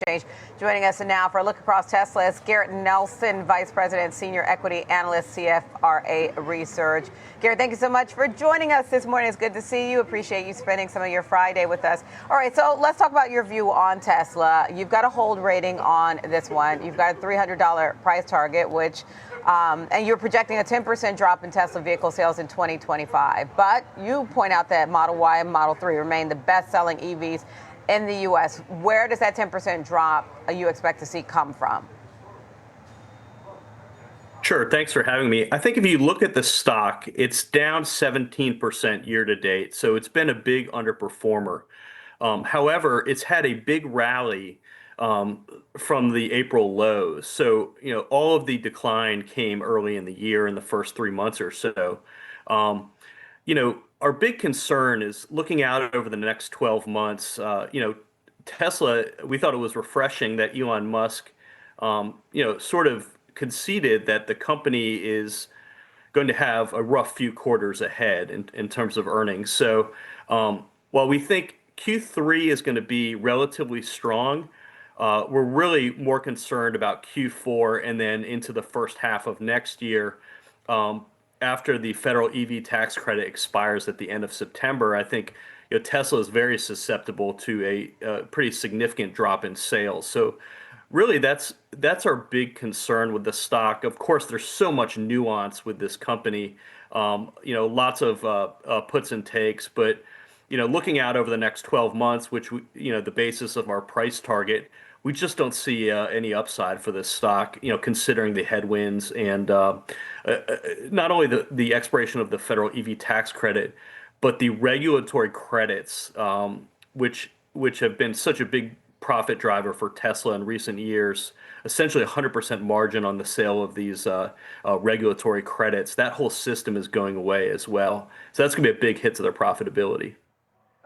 Exchange. Joining us now for a look across Tesla is Garrett Nelson, Vice President, Senior Equity Analyst, CFRA Research. Garrett, thank you so much for joining us this morning. It's good to see you. Appreciate you spending some of your Friday with us. All right, so let's talk about your view on Tesla. You've got a hold rating on this one. You've got a $300 price target, which and you're projecting a 10% drop in Tesla vehicle sales in 2025. But you point out that Model Y and Model 3 remain the best-selling EVs in the U.S. Where does that 10% drop you expect to see come from? Sure. Thanks for having me. I think if you look at the stock, it's down 17% year to date. So it's been a big underperformer. However, it's had a big rally from the April lows. So, all of the decline came early in the year in the first 3 months or so. Our big concern is looking out over the next 12 months. Tesla, we thought it was refreshing that Elon Musk, sort of conceded that the company is going to have a rough few quarters ahead in terms of earnings. So while we think Q3 is going to be relatively strong, we're really more concerned about Q4 and then into the first half of next year. After the federal EV tax credit expires at the end of September, I think Tesla is very susceptible to a pretty significant drop in sales. So really, that's our big concern with the stock. Of course, there's so much nuance with this company, lots of puts and takes. But looking out over the next 12 months, which the basis of our price target, we just don't see any upside for this stock. Considering the headwinds and not only the expiration of the federal EV tax credit, but the regulatory credits, which have been such a big profit driver for Tesla in recent years. Essentially 100% margin on the sale of these regulatory credits. That whole system is going away as well. So that's going to be a big hit to their profitability.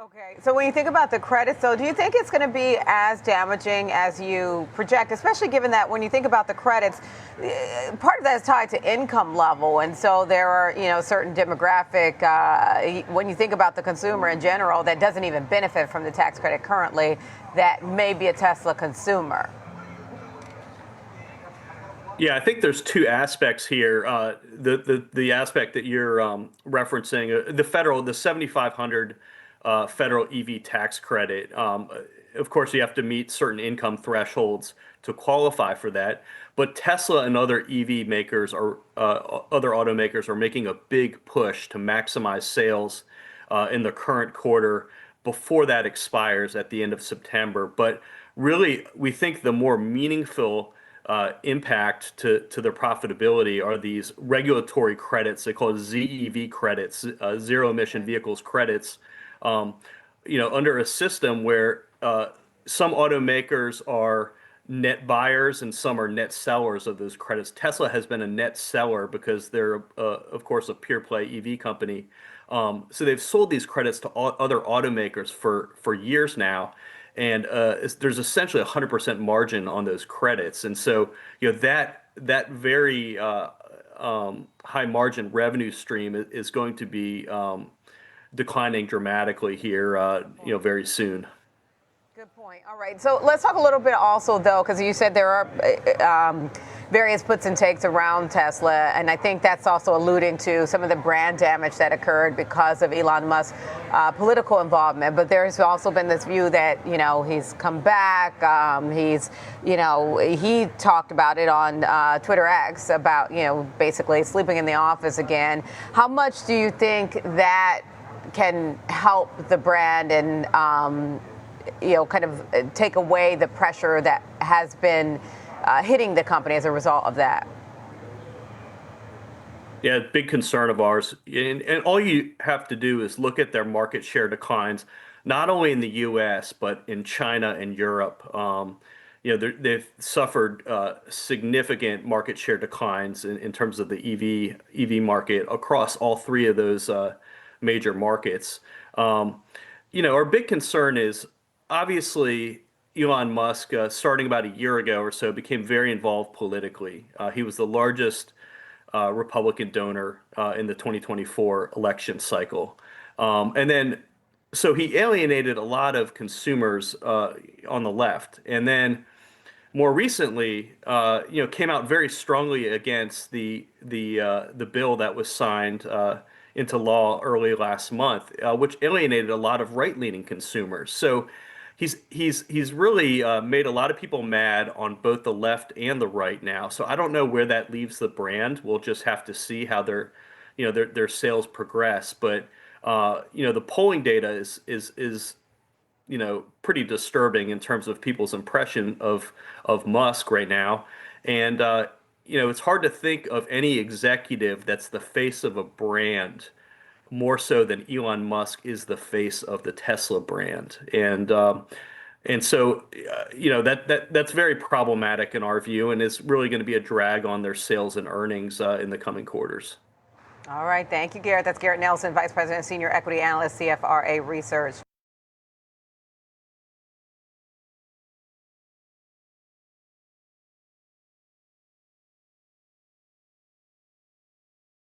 Okay, so when you think about the credits, though, do you think it's going to be as damaging as you project, especially given that when you think about the credits, part of that is tied to income level, and so there are, certain demographic, when you think about the consumer in general that doesn't even benefit from the tax credit currently, that may be a Tesla consumer. Yeah, I think there's two aspects here. The aspect that you're referencing, the 7,500 federal EV tax credit. Of course, you have to meet certain income thresholds to qualify for that. But Tesla and other EV makers or other automakers are making a big push to maximize sales in the current quarter before that expires at the end of September. But really, we think the more meaningful impact to their profitability are these regulatory credits. They call it ZEV credits, zero emission vehicles credits. Under a system where some automakers are net buyers and some are net sellers of those credits. Tesla has been a net seller because they're, of course, a pure play EV company. So they've sold these credits to other automakers for years now. And there's essentially 100% margin on those credits. And so, that very high margin revenue stream is going to be declining dramatically here, very soon. Good point. All right. So let's talk a little bit also, though, because you said there are various puts and takes around Tesla. And I think that's also alluding to some of the brand damage that occurred because of Elon Musk's political involvement. But there's also been this view that, he's come back. He talked about it on Twitter X about, basically sleeping in the office again. How much do you think that can help the brand and, kind of take away the pressure that has been hitting the company as a result of that? Yeah, big concern of ours. And all you have to do is look at their market share declines, not only in the U.S., but in China and Europe. They've suffered significant market share declines in terms of the EV market across all three of those major markets. Our big concern is obviously Elon Musk, starting about a year ago or so, became very involved politically. He was the largest Republican donor in the 2024 election cycle. And then So he alienated a lot of consumers on the left, and then more recently, came out very strongly against the bill that was signed into law early last month, which alienated a lot of right-leaning consumers. So he's really made a lot of people mad on both the left and the right now. So I don't know where that leaves the brand. We'll just have to see how their sales progress. But the polling data is pretty disturbing in terms of people's impression of Musk right now. And it's hard to think of any executive that's the face of a brand more so than Elon Musk is the face of the Tesla brand. And so that's very problematic in our view, and is really going to be a drag on their sales and earnings in the coming quarters. All right. Thank you, Garrett. That's Garrett Nelson, Vice President, Senior Equity Analyst, CFRA Research.